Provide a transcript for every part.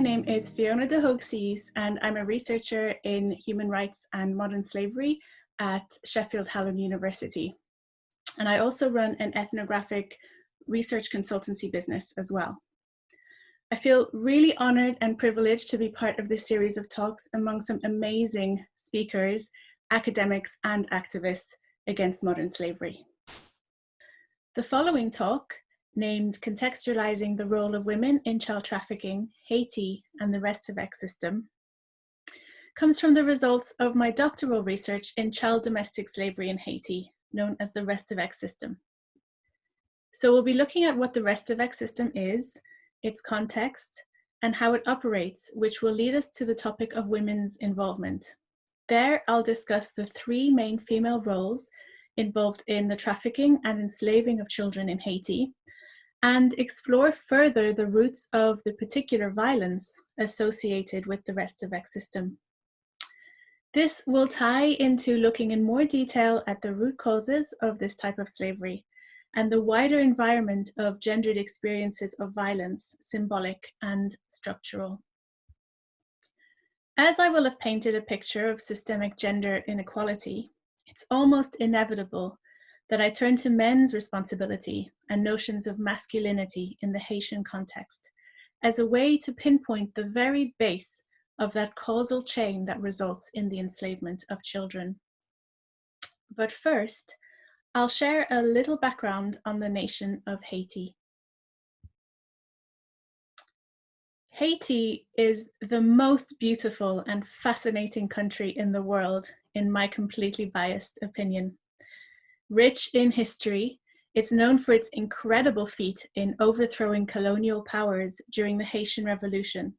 name is Fiona De Hog Contextualising, and I'm a researcher in human rights and modern slavery at Sheffield Hallam University. And I also run an ethnographic research consultancy business as well. I feel really honoured and privileged to be part of this series of talks among some amazing speakers, academics and activists against modern slavery. The following talk, named Contextualizing the Role of Women in Child Trafficking, Haiti and the Rest of X System, comes from the results of my doctoral research in child domestic slavery in Haiti, known as the Rest of X System. So we'll be looking at what the Rest of X System is, its context, and how it operates, which will lead us to the topic of women's involvement. There, I'll discuss the three main female roles involved in the trafficking and enslaving of children in Haiti, and explore further the roots of the particular violence associated with the Rest of X system. This will tie into looking in more detail at the root causes of this type of slavery and the wider environment of gendered experiences of violence, symbolic and structural. As I will have painted a picture of systemic gender inequality, it's almost inevitable that I turn to men's responsibility and notions of masculinity in the Haitian context as a way to pinpoint the very base of that causal chain that results in the enslavement of children. But first, I'll share a little background on the nation of Haiti. Haiti is the most beautiful and fascinating country in the world, in my completely biased opinion. Rich in history, it's known for its incredible feat in overthrowing colonial powers during the Haitian Revolution,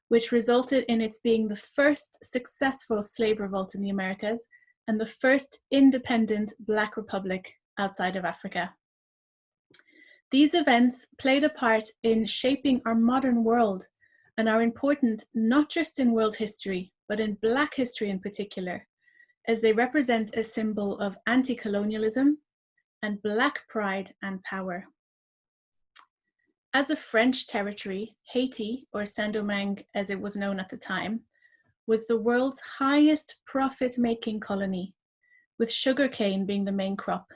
which resulted in its being the first successful slave revolt in the Americas and the first independent Black republic outside of Africa. These events played a part in shaping our modern world and are important not just in world history, but in Black history in particular, as they represent a symbol of anti-colonialism and Black pride and power. As a French territory, Haiti, or Saint-Domingue as it was known at the time, was the world's highest profit-making colony, with sugarcane being the main crop.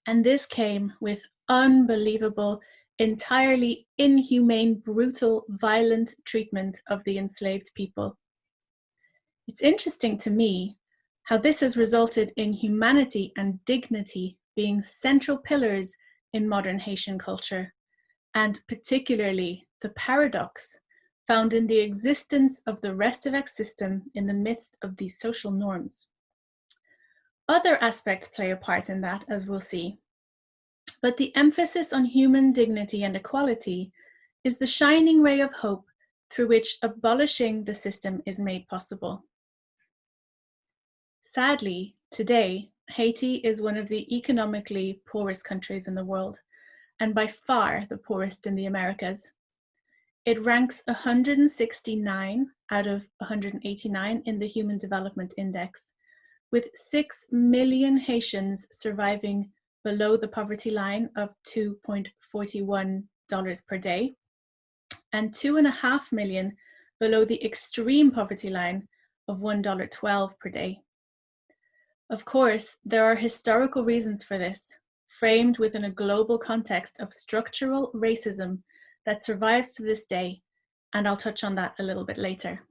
And this came with unbelievable, entirely inhumane, brutal, violent treatment of the enslaved people. It's interesting to me how this has resulted in humanity and dignity being central pillars in modern Haitian culture, and particularly the paradox found in the existence of the Rest of X system in the midst of these social norms. Other aspects play a part in that, as we'll see, but the emphasis on human dignity and equality is the shining ray of hope through which abolishing the system is made possible. Sadly, today, Haiti is one of the economically poorest countries in the world, and by far the poorest in the Americas. It ranks 169 out of 189 in the Human Development Index, with 6 million Haitians surviving below the poverty line of $2.41 per day, and 2.5 million below the extreme poverty line of $1.12 per day. Of course, there are historical reasons for this, framed within a global context of structural racism that survives to this day, and I'll touch on that a little bit later.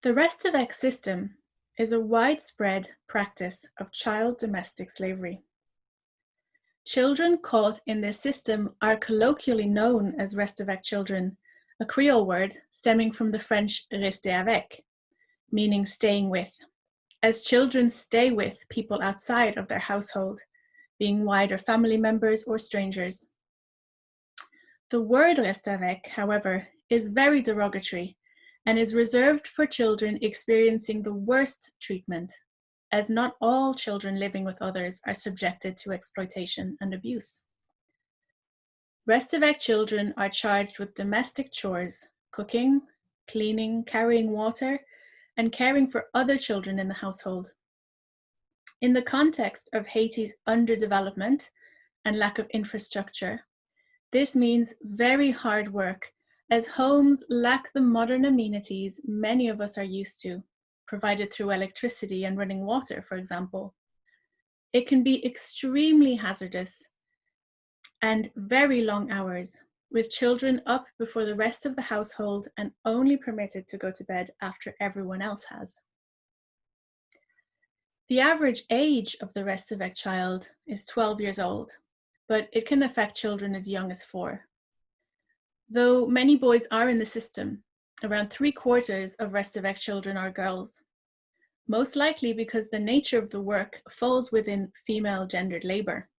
The Rest of X system is a widespread practice of child domestic slavery. Children caught in this system are colloquially known as Rest of X children, a Creole word stemming from the French rester avec, meaning staying with, as children stay with people outside of their household, being wider family members or strangers. The word rester avec, however, is very derogatory and is reserved for children experiencing the worst treatment, as not all children living with others are subjected to exploitation and abuse. Rest of X children are charged with domestic chores, cooking, cleaning, carrying water, and caring for other children in the household. In the context of Haiti's underdevelopment and lack of infrastructure, This means very hard work, as homes lack the modern amenities many of us are used to, provided through electricity and running water, for example. It can be extremely hazardous and very long hours, with children up before the rest of the household and only permitted to go to bed after everyone else has. The average age of the Restavek child is 12 years old, but it can affect children as young as 4. Though many boys are in the system, around 3/4 of Restavek children are girls, most likely because the nature of the work falls within female gendered labor.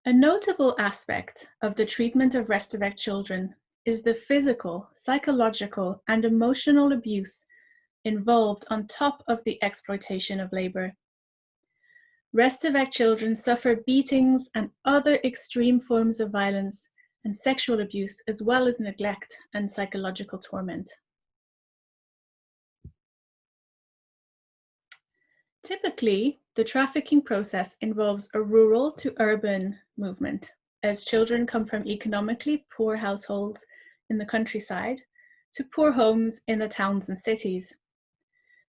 A notable aspect of the treatment of Restavek children is the physical, psychological, and emotional abuse involved on top of the exploitation of labor. Restavek children suffer beatings and other extreme forms of violence and sexual abuse, as well as neglect and psychological torment. Typically, the trafficking process involves a rural to urban movement, as children come from economically poor households in the countryside to poor homes in the towns and cities.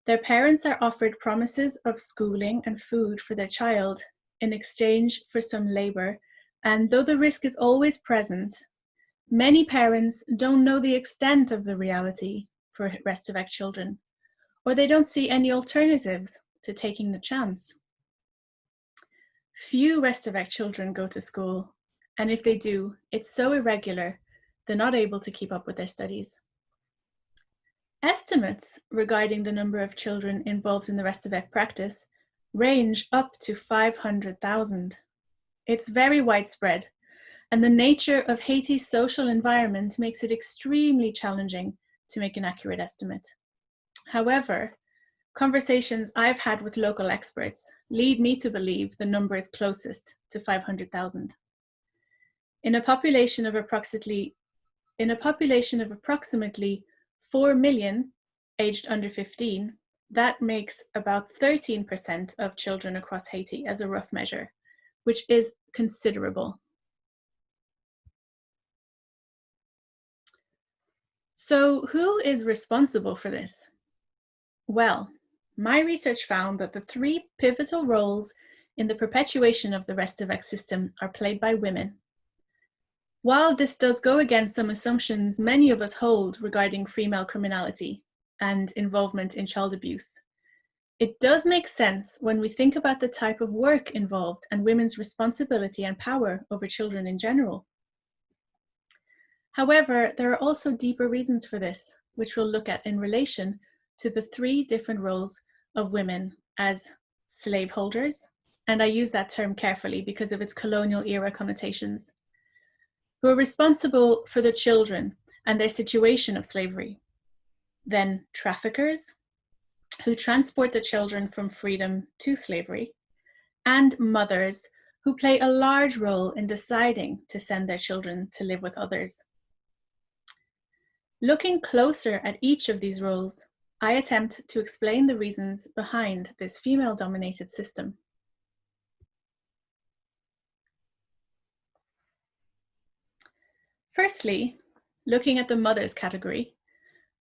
Their parents are offered promises of schooling and food for their child in exchange for some labor, and though the risk is always present, many parents don't know the extent of the reality for Restavek children, or they don't see any alternatives to taking the chance. Few Restavek children go to school, and if they do, it's so irregular, they're not able to keep up with their studies. Estimates regarding the number of children involved in the Restavek practice range up to 500,000. It's very widespread, and the nature of Haiti's social environment makes it extremely challenging to make an accurate estimate. However, conversations I've had with local experts lead me to believe the number is closest to 500,000. In a population of approximately 4 million aged under 15, that makes about 13% of children across Haiti as a rough measure, which is considerable. So who is responsible for this? Well, my research found that the 3 pivotal roles in the perpetuation of the Restavek system are played by women. While this does go against some assumptions many of us hold regarding female criminality and involvement in child abuse, it does make sense when we think about the type of work involved and women's responsibility and power over children in general. However, there are also deeper reasons for this, which we'll look at in relation to the 3 different roles of women as slaveholders, and I use that term carefully because of its colonial era connotations, who are responsible for the children and their situation of slavery. Then traffickers, who transport the children from freedom to slavery, and mothers, who play a large role in deciding to send their children to live with others. Looking closer at each of these roles, I attempt to explain the reasons behind this female-dominated system. Firstly, looking at the mothers category,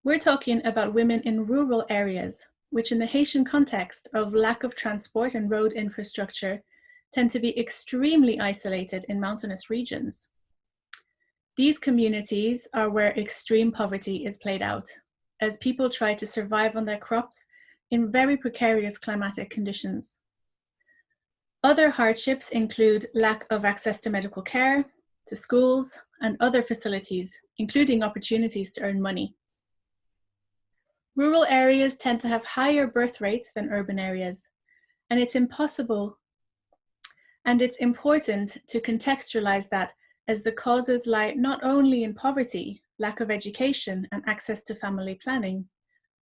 we're talking about women in rural areas, which in the Haitian context of lack of transport and road infrastructure tend to be extremely isolated in mountainous regions. These communities are where extreme poverty is played out, as people try to survive on their crops in very precarious climatic conditions. Other hardships include lack of access to medical care, to schools, and other facilities, including opportunities to earn money. Rural areas tend to have higher birth rates than urban areas, and it's important to contextualize that, as the causes lie not only in poverty, lack of education, and access to family planning,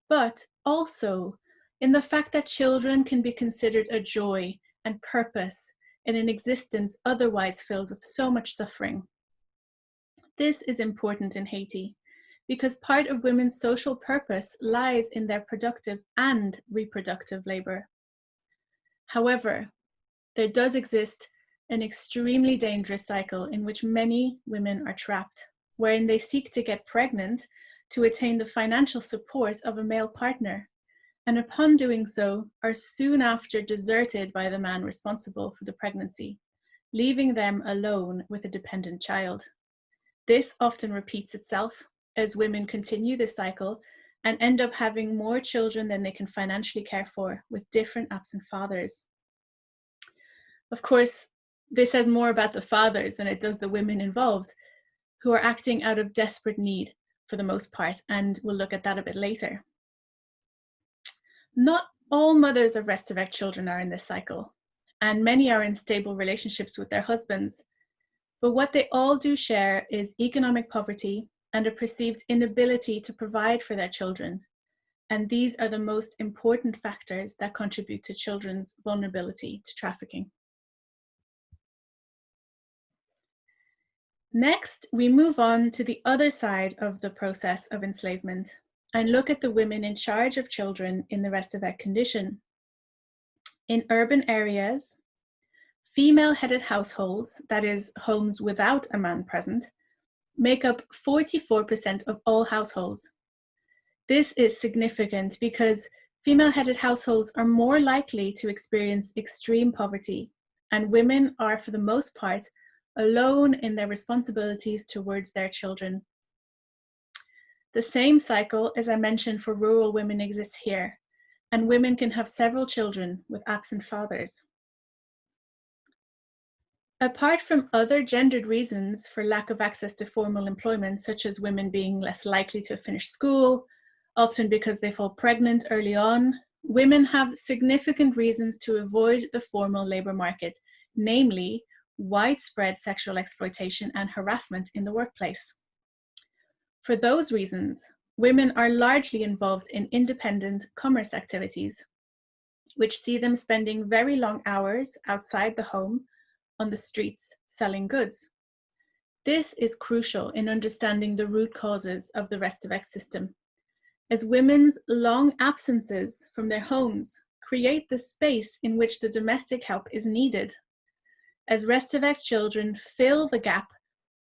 but also in the fact that children can be considered a joy and purpose in an existence otherwise filled with so much suffering. This is important in Haiti because part of women's social purpose lies in their productive and reproductive labor. However, there does exist an extremely dangerous cycle in which many women are trapped, wherein they seek to get pregnant to attain the financial support of a male partner, and upon doing so, are soon after deserted by the man responsible for the pregnancy, leaving them alone with a dependent child. This often repeats itself as women continue this cycle and end up having more children than they can financially care for, with different absent fathers. Of course, this says more about the fathers than it does the women involved, who are acting out of desperate need for the most part, and we'll look at that a bit later. Not all mothers of Restavek children are in this cycle, and many are in stable relationships with their husbands. But what they all do share is economic poverty and a perceived inability to provide for their children. And these are the most important factors that contribute to children's vulnerability to trafficking. Next, we move on to the other side of the process of enslavement and look at the women in charge of children in the Restavek condition. In urban areas, female-headed households, that is, homes without a man present, make up 44% of all households. This is significant because female-headed households are more likely to experience extreme poverty, and women are, for the most part, alone in their responsibilities towards their children. The same cycle, as I mentioned, for rural women exists here, and women can have several children with absent fathers. Apart from other gendered reasons for lack of access to formal employment, such as women being less likely to finish school, often because they fall pregnant early on, women have significant reasons to avoid the formal labor market, namely widespread sexual exploitation and harassment in the workplace. For those reasons, women are largely involved in independent commerce activities, which see them spending very long hours outside the home on the streets selling goods. This is crucial in understanding the root causes of the Restavek system, as women's long absences from their homes create the space in which the domestic help is needed, as Restavek children fill the gap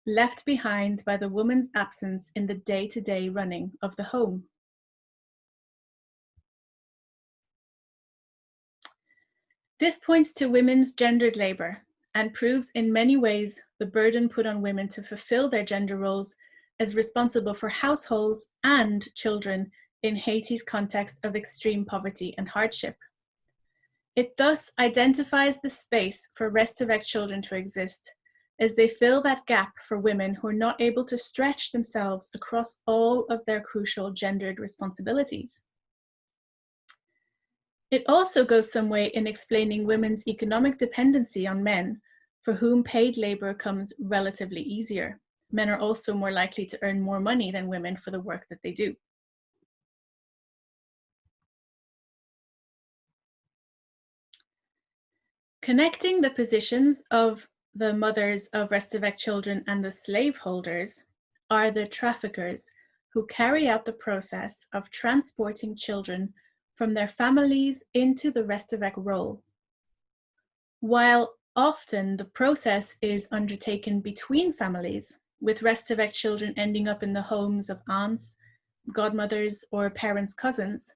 left behind by the woman's absence in the day-to-day running of the home. This points to women's gendered labor and proves in many ways the burden put on women to fulfill their gender roles as responsible for households and children in Haiti's context of extreme poverty and hardship. It thus identifies the space for Restavek children to exist, as they fill that gap for women who are not able to stretch themselves across all of their crucial gendered responsibilities. It also goes some way in explaining women's economic dependency on men, for whom paid labor comes relatively easier. Men are also more likely to earn more money than women for the work that they do. Connecting the positions of the mothers of Restavek children and the slaveholders are the traffickers, who carry out the process of transporting children from their families into the Restavek role. While often the process is undertaken between families, with Restavek children ending up in the homes of aunts, godmothers, or parents' cousins,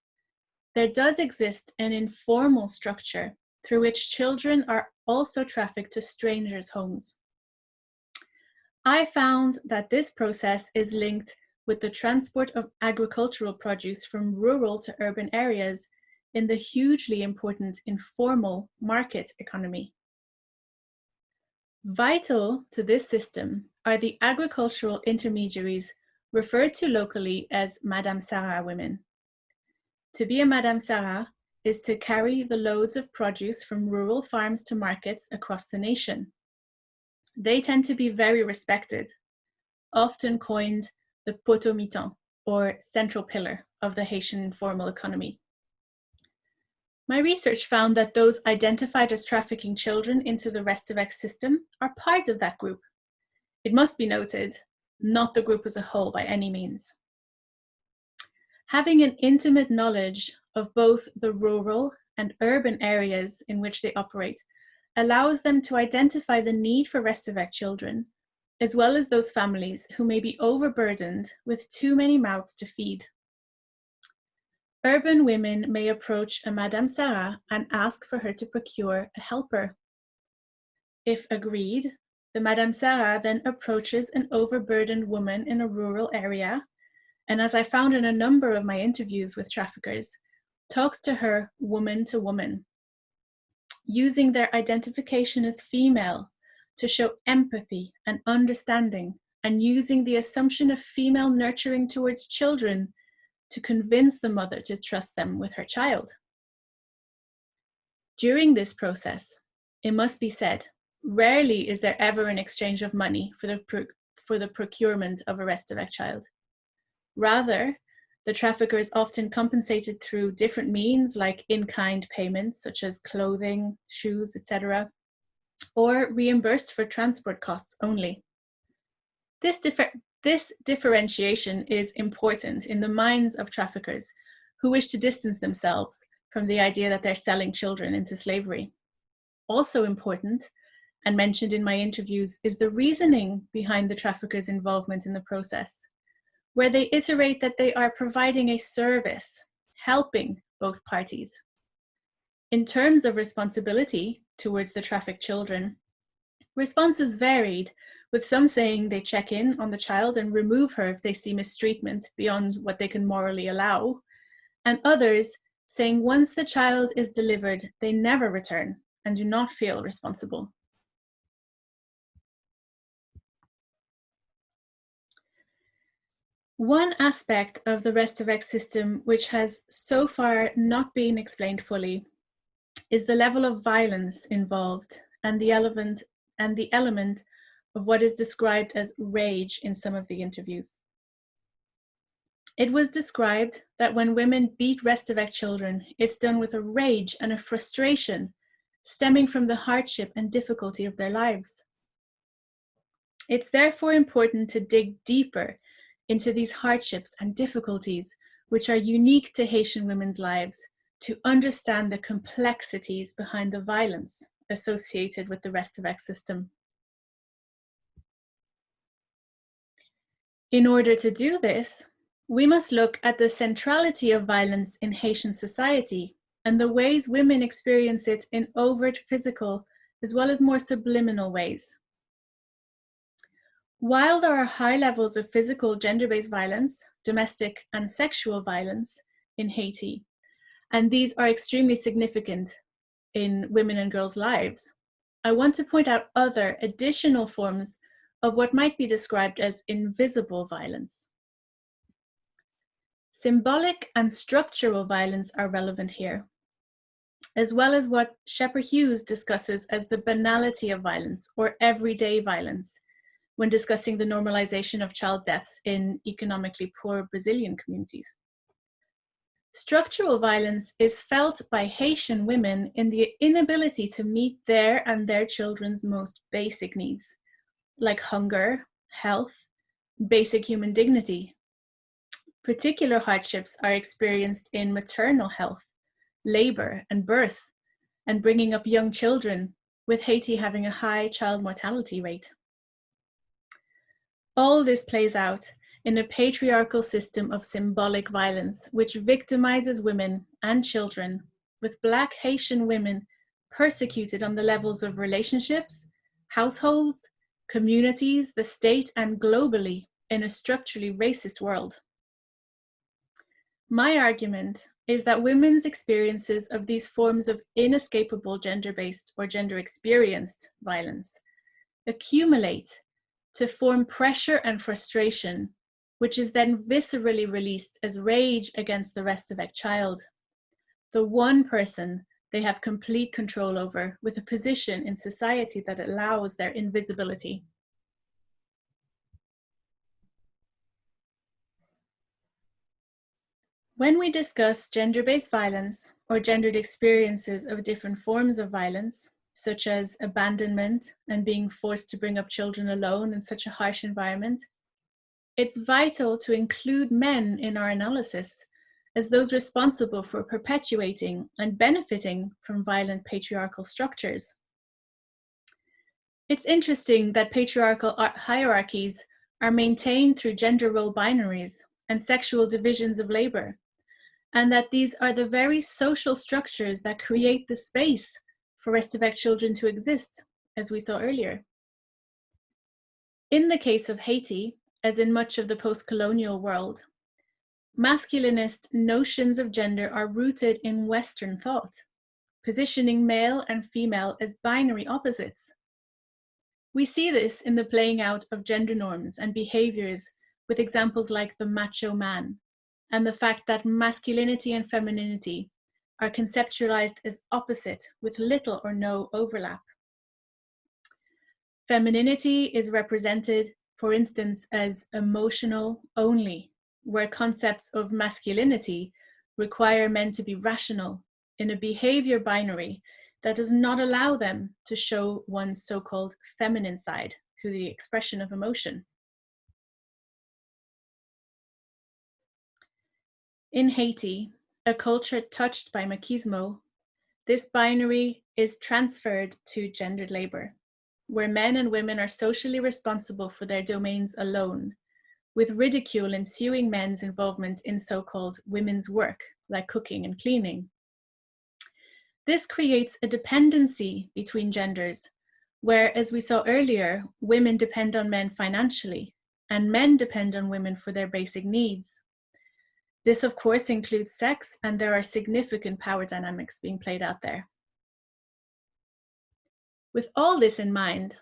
there does exist an informal structure through which children are also trafficked to strangers' homes. I found that this process is linked with the transport of agricultural produce from rural to urban areas in the hugely important informal market economy. Vital to this system are the agricultural intermediaries referred to locally as Madame Sarah women. To be a Madame Sarah is to carry the loads of produce from rural farms to markets across the nation. They tend to be very respected, often coined the potomitan, or central pillar of the Haitian informal economy. My research found that those identified as trafficking children into the Restavek system are part of that group. It must be noted, not the group as a whole by any means. Having an intimate knowledge of both the rural and urban areas in which they operate, allows them to identify the need for Restavek children, as well as those families who may be overburdened with too many mouths to feed. Urban women may approach a Madame Sarah and ask for her to procure a helper. If agreed, the Madame Sarah then approaches an overburdened woman in a rural area, and as I found in a number of my interviews with traffickers, talks to her woman to woman, using their identification as female to show empathy and understanding, and using the assumption of female nurturing towards children to convince the mother to trust them with her child. During this process, it must be said, rarely is there ever an exchange of money for the procurement of a Restavek child. Rather, the trafficker is often compensated through different means like in-kind payments such as clothing, shoes, etc., or reimbursed for transport costs only. This differentiation is important in the minds of traffickers who wish to distance themselves from the idea that they're selling children into slavery. Also important, and mentioned in my interviews, is the reasoning behind the traffickers' involvement in the process, where they iterate that they are providing a service, helping both parties. In terms of responsibility towards the trafficked children, responses varied, with some saying they check in on the child and remove her if they see mistreatment beyond what they can morally allow, and others saying once the child is delivered, they never return and do not feel responsible. One aspect of the Restavek system which has so far not been explained fully is the level of violence involved and the element of what is described as rage in some of the interviews. It was described that when women beat Restavek children, it's done with a rage and a frustration stemming from the hardship and difficulty of their lives. It's therefore important to dig deeper into these hardships and difficulties which are unique to Haitian women's lives to understand the complexities behind the violence associated with the Restavek system. In order to do this, we must look at the centrality of violence in Haitian society and the ways women experience it in overt physical as well as more subliminal ways. While there are high levels of physical gender-based violence, domestic and sexual violence in Haiti, and these are extremely significant in women and girls' lives, I want to point out other additional forms of what might be described as invisible violence. Symbolic and structural violence are relevant here, as well as what Shepard Hughes discusses as the banality of violence or everyday violence when discussing the normalization of child deaths in economically poor Brazilian communities. Structural violence is felt by Haitian women in the inability to meet their and their children's most basic needs, like hunger, health, basic human dignity. Particular hardships are experienced in maternal health, labor and birth, and bringing up young children, with Haiti having a high child mortality rate. All this plays out in a patriarchal system of symbolic violence, which victimizes women and children, with Black Haitian women persecuted on the levels of relationships, households, communities, the state, and globally in a structurally racist world. My argument is that women's experiences of these forms of inescapable gender-based or gender-experienced violence accumulate to form pressure and frustration, which is then viscerally released as rage against the Restavek child, the one person they have complete control over, with a position in society that allows their invisibility. When we discuss gender-based violence or gendered experiences of different forms of violence, such as abandonment and being forced to bring up children alone in such a harsh environment, it's vital to include men in our analysis as those responsible for perpetuating and benefiting from violent patriarchal structures. It's interesting that patriarchal hierarchies are maintained through gender role binaries and sexual divisions of labor, and that these are the very social structures that create the space for Restavek children to exist, as we saw earlier. In the case of Haiti, as in much of the post-colonial world, masculinist notions of gender are rooted in Western thought, positioning male and female as binary opposites. We see this in the playing out of gender norms and behaviors with examples like the macho man, and the fact that masculinity and femininity are conceptualized as opposite with little or no overlap. Femininity is represented, for instance, as emotional only, where concepts of masculinity require men to be rational in a behavior binary that does not allow them to show one's so-called feminine side through the expression of emotion. In Haiti, a culture touched by machismo, this binary is transferred to gendered labor, where men and women are socially responsible for their domains alone, with ridicule ensuing men's involvement in so-called women's work, like cooking and cleaning. This creates a dependency between genders, where, as we saw earlier, women depend on men financially, and men depend on women for their basic needs. This, of course, includes sex, and there are significant power dynamics being played out there. With all this in mind,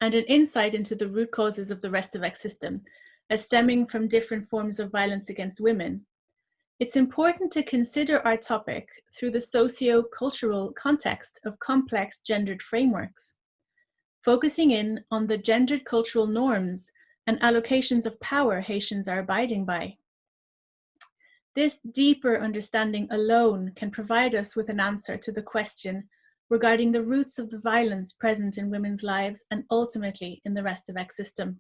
and an insight into the root causes of the Restavek system as stemming from different forms of violence against women, it's important to consider our topic through the socio-cultural context of complex gendered frameworks, focusing in on the gendered cultural norms and allocations of power Haitians are abiding by. This deeper understanding alone can provide us with an answer to the question regarding the roots of the violence present in women's lives and ultimately in the Restavek system.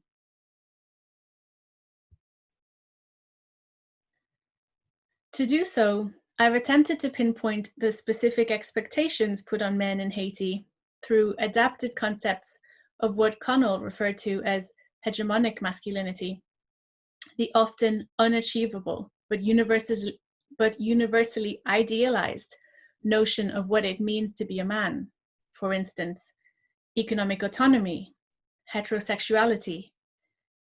To do so, I've attempted to pinpoint the specific expectations put on men in Haiti through adapted concepts of what Connell referred to as hegemonic masculinity, the often unachievable but universally idealized notion of what it means to be a man. For instance, economic autonomy, heterosexuality,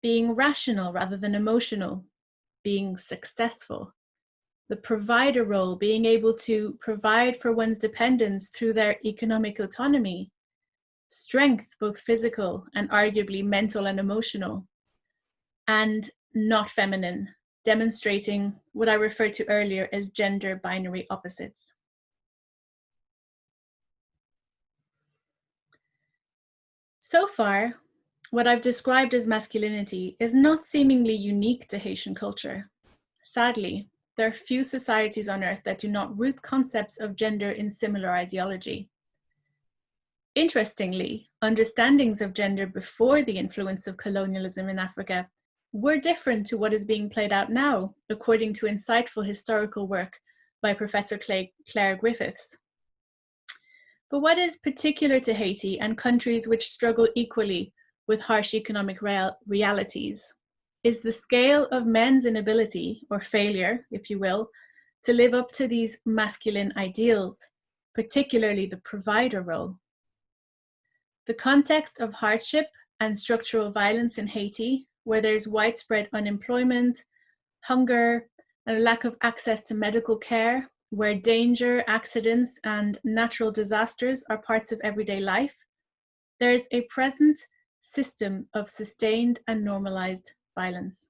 being rational rather than emotional, being successful, the provider role, being able to provide for one's dependents through their economic autonomy, strength, both physical and arguably mental and emotional, and not feminine, demonstrating what I referred to earlier as gender binary opposites. So far, what I've described as masculinity is not seemingly unique to Haitian culture. Sadly, there are few societies on earth that do not root concepts of gender in similar ideology. Interestingly, understandings of gender before the influence of colonialism in Africa were different to what is being played out now, according to insightful historical work by Professor Claire Griffiths. But what is particular to Haiti and countries which struggle equally with harsh economic realities is the scale of men's inability, or failure, if you will, to live up to these masculine ideals, particularly the provider role. The context of hardship and structural violence in Haiti, where there's widespread unemployment, hunger, and a lack of access to medical care, where danger, accidents, and natural disasters are parts of everyday life, there's a present system of sustained and normalized violence.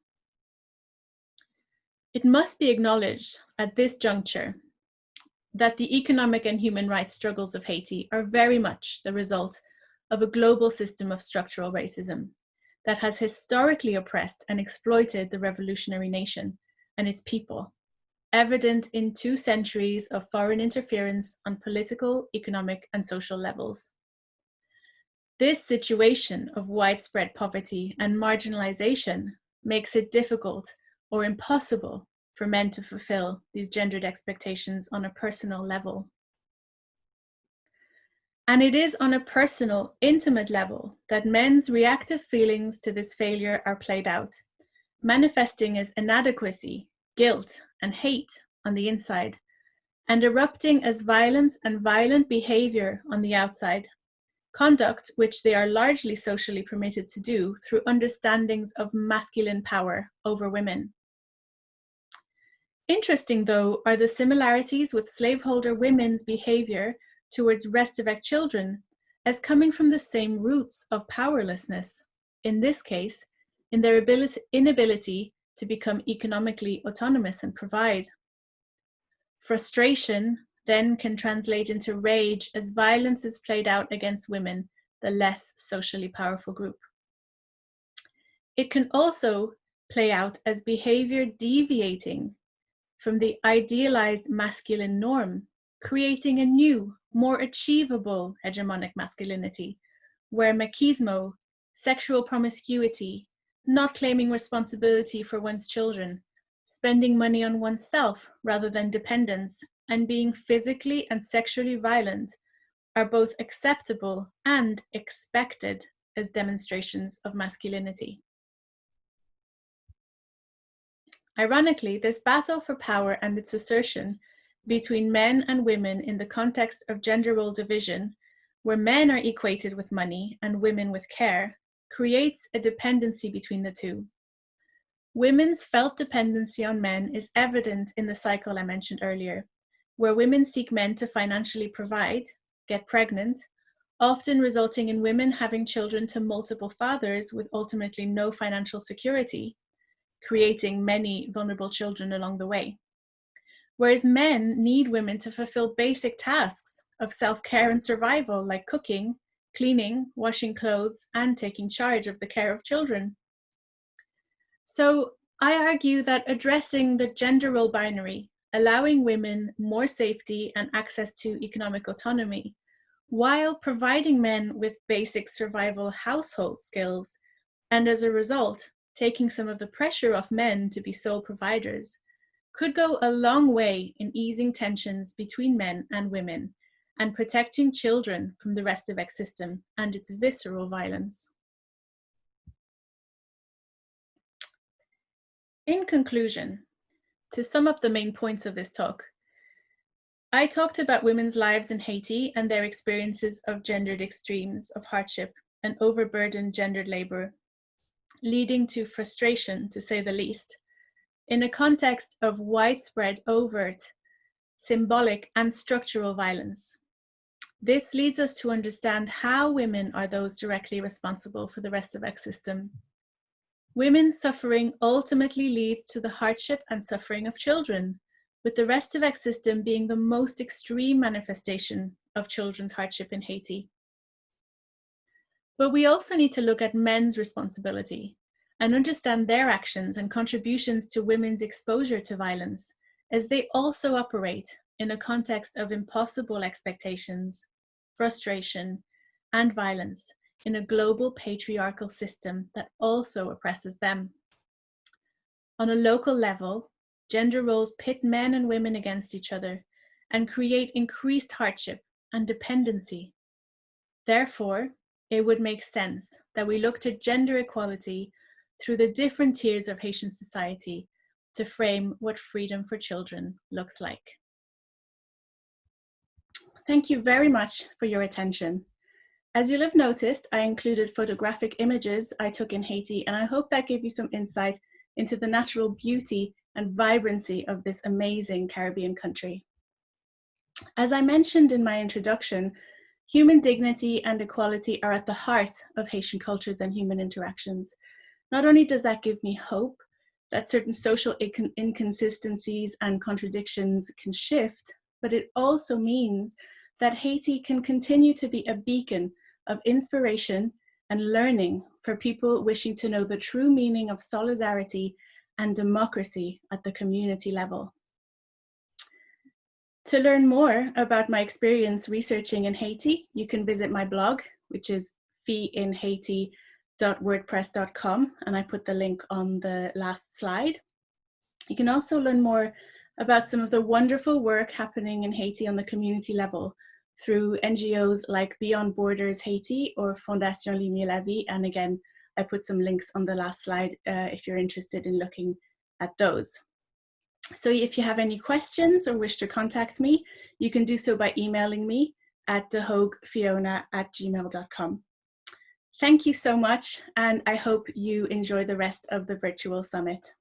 It must be acknowledged at this juncture that the economic and human rights struggles of Haiti are very much the result of a global system of structural racism that has historically oppressed and exploited the revolutionary nation and its people, evident in 2 centuries of foreign interference on political, economic, and social levels. This situation of widespread poverty and marginalization makes it difficult or impossible for men to fulfill these gendered expectations on a personal level. And it is on a personal, intimate level that men's reactive feelings to this failure are played out, manifesting as inadequacy, guilt, and hate on the inside, and erupting as violence and violent behavior on the outside, conduct which they are largely socially permitted to do through understandings of masculine power over women. Interesting, though, are the similarities with slaveholder women's behavior towards Restavek children as coming from the same roots of powerlessness, in this case, in their inability to become economically autonomous and provide. Frustration then can translate into rage as violence is played out against women, the less socially powerful group. It can also play out as behavior deviating from the idealized masculine norm, creating a new, more achievable hegemonic masculinity, where machismo, sexual promiscuity, not claiming responsibility for one's children, spending money on oneself rather than dependence, and being physically and sexually violent are both acceptable and expected as demonstrations of masculinity. Ironically, this battle for power and its assertion between men and women in the context of gender role division, where men are equated with money and women with care, creates a dependency between the two. Women's felt dependency on men is evident in the cycle I mentioned earlier, where women seek men to financially provide, get pregnant, often resulting in women having children to multiple fathers with ultimately no financial security, creating many vulnerable children along the way. Whereas men need women to fulfill basic tasks of self-care and survival, like cooking, cleaning, washing clothes, and taking charge of the care of children. So I argue that addressing the gender role binary, allowing women more safety and access to economic autonomy, while providing men with basic survival household skills, and as a result, taking some of the pressure off men to be sole providers, could go a long way in easing tensions between men and women and protecting children from the Restavek system and its visceral violence. In conclusion, to sum up the main points of this talk, I talked about women's lives in Haiti and their experiences of gendered extremes of hardship and overburdened gendered labor, leading to frustration, to say the least, in a context of widespread, overt, symbolic, and structural violence. This leads us to understand how women are those directly responsible for the Restavek system. Women's suffering ultimately leads to the hardship and suffering of children, with the Restavek system being the most extreme manifestation of children's hardship in Haiti. But we also need to look at men's responsibility and understand their actions and contributions to women's exposure to violence, as they also operate in a context of impossible expectations, frustration, and violence in a global patriarchal system that also oppresses them. On a local level, gender roles pit men and women against each other and create increased hardship and dependency. Therefore, it would make sense that we look to gender equality through the different tiers of Haitian society to frame what freedom for children looks like. Thank you very much for your attention. As you'll have noticed, I included photographic images I took in Haiti, and I hope that gave you some insight into the natural beauty and vibrancy of this amazing Caribbean country. As I mentioned in my introduction, human dignity and equality are at the heart of Haitian cultures and human interactions. Not only does that give me hope that certain social inconsistencies and contradictions can shift, but it also means that Haiti can continue to be a beacon of inspiration and learning for people wishing to know the true meaning of solidarity and democracy at the community level. To learn more about my experience researching in Haiti, you can visit my blog, which is fiinhaiti.wordpress.com, and I put the link on the last slide. You can also learn more about some of the wonderful work happening in Haiti on the community level, through NGOs like Beyond Borders Haiti or Fondation Ligne La Vie. And again, I put some links on the last slide if you're interested in looking at those. So if you have any questions or wish to contact me, you can do so by emailing me at dehogfiona@gmail.com. Thank you so much, and I hope you enjoy the rest of the virtual summit.